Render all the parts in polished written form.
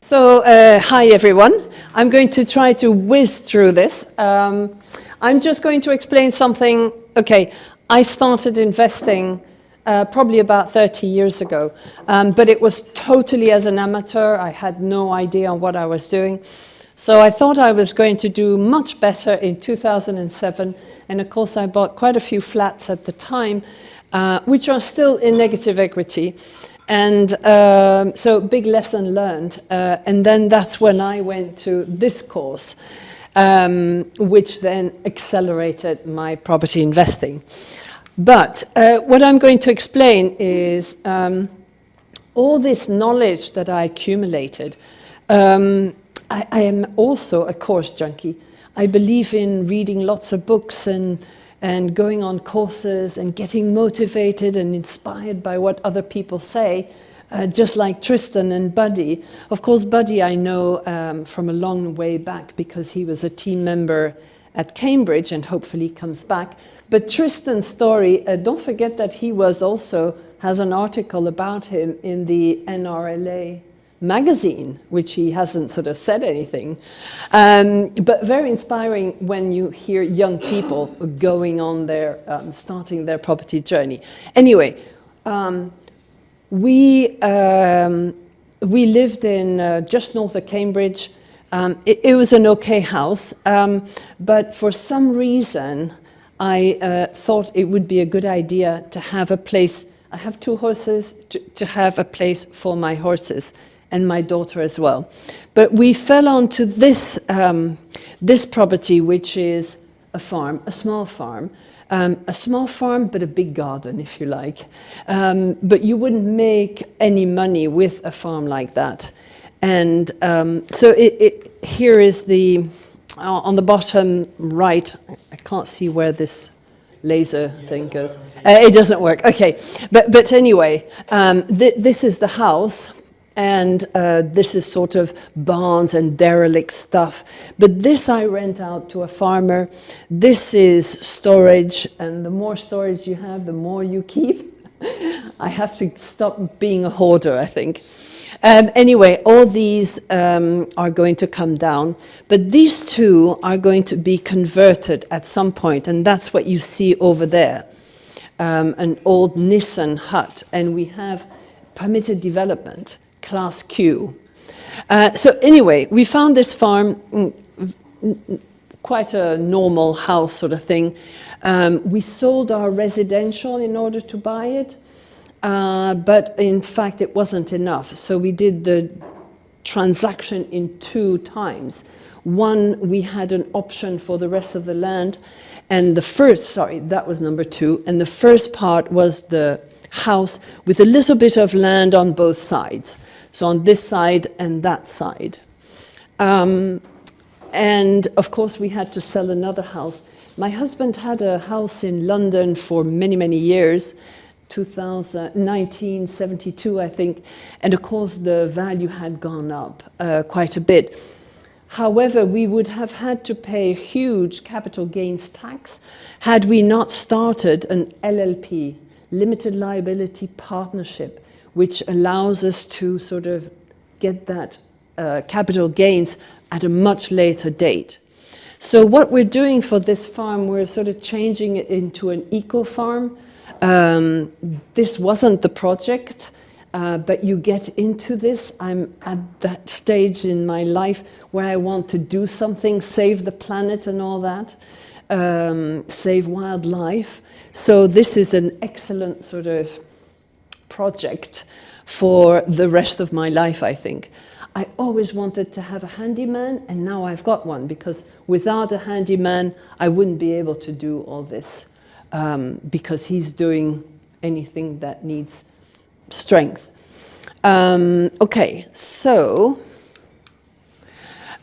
Hi everyone. I'm going to try to whiz through this. I'm just going to explain something. Okay, I started investing probably about 30 years ago, but it was totally as an amateur. I had no idea what I was doing. So I thought I was going to do much better in 2007. And of course, I bought quite a few flats at the time, which are still in negative equity. And so big lesson learned. And then that's when I went to this course, which then accelerated my property investing. But what I'm going to explain is all this knowledge that I accumulated. I am also a course junkie. I believe in reading lots of books and going on courses and getting motivated and inspired by what other people say, just like Tristan and Buddy. Of course, Buddy I know from a long way back because he was a team member at Cambridge and hopefully comes back. But Tristan's story, don't forget that he has an article about him in the NRLA magazine, which he hasn't sort of said anything, but very inspiring when you hear young people going on their starting their property journey. Anyway, we lived in just north of Cambridge. It was an okay house, but for some reason I thought it would be a good idea to have a place. I have 2 horses, to have a place for my horses and my daughter as well. But we fell onto this property, which is a farm, a small farm, but a big garden, if you like. But you wouldn't make any money with a farm like that. And so here is the, on the bottom right, I can't see where this laser thing goes. It doesn't work, okay. But anyway, this is the house. And this is sort of barns and derelict stuff. But this I rent out to a farmer. This is storage, and the more storage you have, the more you keep. I have to stop being a hoarder, I think. Anyway, all these are going to come down, but these 2 are going to be converted at some point, and that's what you see over there, an old Nissan hut, and we have permitted development. Class Q. So anyway, we found this farm, quite a normal house sort of thing. We sold our residential in order to buy it, but in fact it wasn't enough. So we did the transaction in 2 times. One, we had an option for the rest of the land, and that was number 2, and the first part was the house with a little bit of land on both sides. So on this side and that side. And of course we had to sell another house. My husband had a house in London for many, many years, 1972 I think, and of course the value had gone up quite a bit. However, we would have had to pay huge capital gains tax had we not started an LLP, limited liability partnership, which allows us to sort of get that capital gains at a much later date. So what we're doing for this farm, we're sort of changing it into an eco farm. This wasn't the project, but you get into this. I'm at that stage in my life where I want to do something, save the planet and all that, save wildlife. So this is an excellent sort of project for the rest of my life, I think. I always wanted to have a handyman, and now I've got one, because without a handyman, I wouldn't be able to do all this, because he's doing anything that needs strength. Okay, so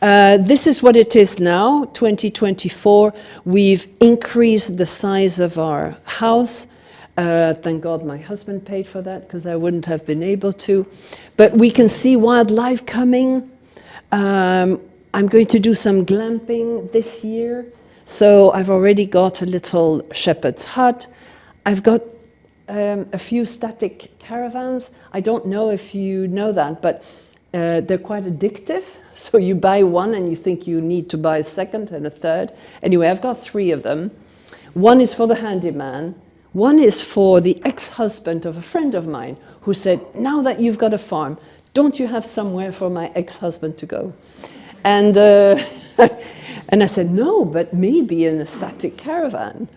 this is what it is now, 2024. We've increased the size of our house. Thank God my husband paid for that, because I wouldn't have been able to. But we can see wildlife coming. I'm going to do some glamping this year. So I've already got a little shepherd's hut. I've got a few static caravans. I don't know if you know that, but They're quite addictive. So you buy one and you think you need to buy a second and a third. Anyway, I've got 3 of them. One is for the handyman. One is for the ex-husband of a friend of mine who said, now that you've got a farm, don't you have somewhere for my ex-husband to go? And, and I said, no, but maybe in a static caravan.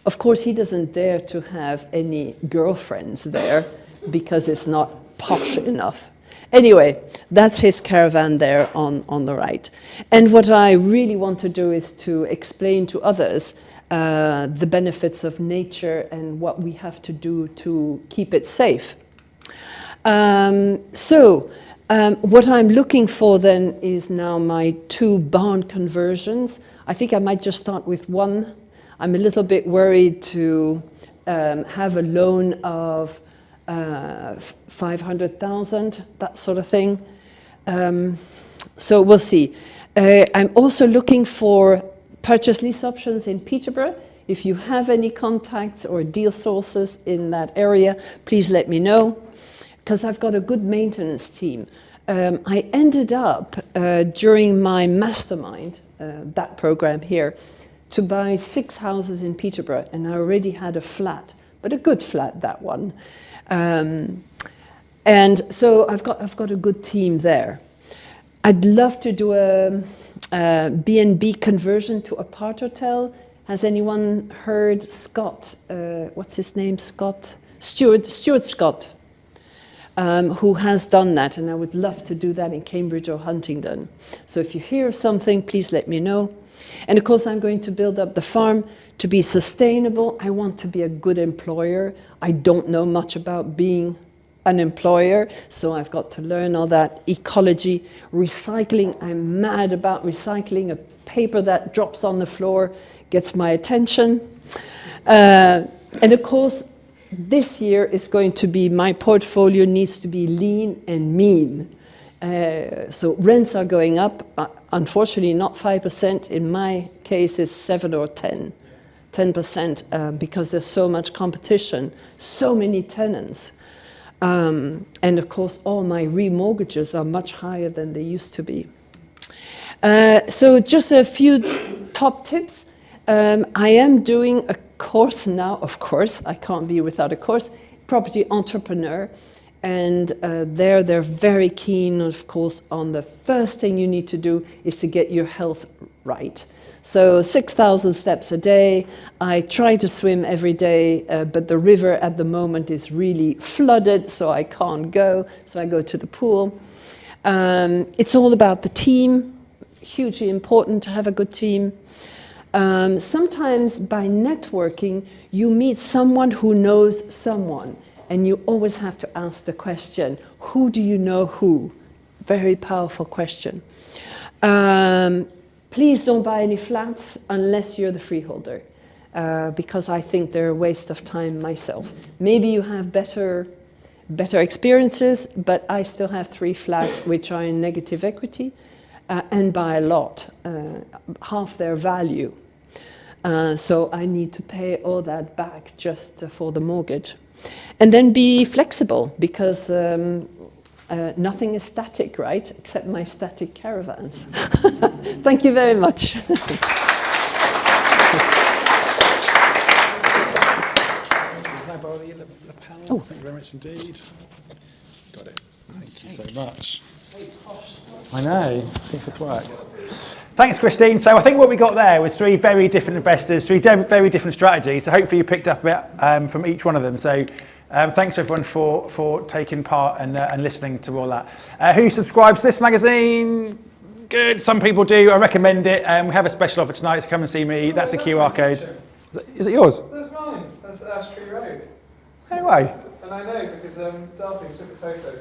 Of course, he doesn't dare to have any girlfriends there because it's not posh enough. Anyway, that's his caravan there on the right. And what I really want to do is to explain to others the benefits of nature and what we have to do to keep it safe. What I'm looking for then is now my 2 barn conversions. I think I might just start with one. I'm a little bit worried to have a loan of 500,000, that sort of thing. So we'll see. I'm also looking for purchase lease options in Peterborough. If you have any contacts or deal sources in that area, please let me know, because I've got a good maintenance team. I ended up, during my mastermind, that program here, to buy 6 houses in Peterborough, and I already had a flat, but a good flat, that one. And so I've got a good team there. I'd love to do a B&B conversion to apart hotel. Has anyone heard Scott? What's his name? Scott? Stuart Scott, who has done that, and I would love to do that in Cambridge or Huntingdon. So if you hear of something, please let me know. And of course, I'm going to build up the farm to be sustainable. I want to be a good employer. I don't know much about being an employer, so I've got to learn all that. Ecology, recycling. I'm mad about recycling. A paper that drops on the floor gets my attention. And of course, this year is going to be, my portfolio needs to be lean and mean. So rents are going up, unfortunately not 5%, in my case it's 7 or 10%, because there's so much competition, so many tenants. And of course all my remortgages are much higher than they used to be. So just a few top tips. I am doing a course now, of course, I can't be without a course, Property Entrepreneur. And they're very keen, of course, on the first thing you need to do is to get your health right. So 6,000 steps a day. I try to swim every day, but the river at the moment is really flooded, so I can't go. So I go to the pool. It's all about the team. Hugely important to have a good team. Sometimes by networking, you meet someone who knows someone. And you always have to ask the question, who do you know who? Very powerful question. Please don't buy any flats unless you're the freeholder, because I think they're a waste of time myself. Maybe you have better experiences, but I still have 3 flats which are in negative equity, and by a lot, half their value. So I need to pay all that back just for the mortgage. And then be flexible, because nothing is static, right? Except my static caravans. Thank you very much. Can I borrow the lapel? Oh. Thank you very much indeed. Got it. Thank you so much. I know. See if this works. Thanks, Christine. So I think what we got there was 3 very different investors, 3 very different strategies. So hopefully you picked up a bit from each one of them. So thanks everyone for taking part and listening to all that. Who subscribes to this magazine? Good. Some people do. I recommend it. We have a special offer tonight, so come and see me. That's a QR code. Is it yours? That's mine. That's Ash Tree Road. No way. And I know because Darby took a photo.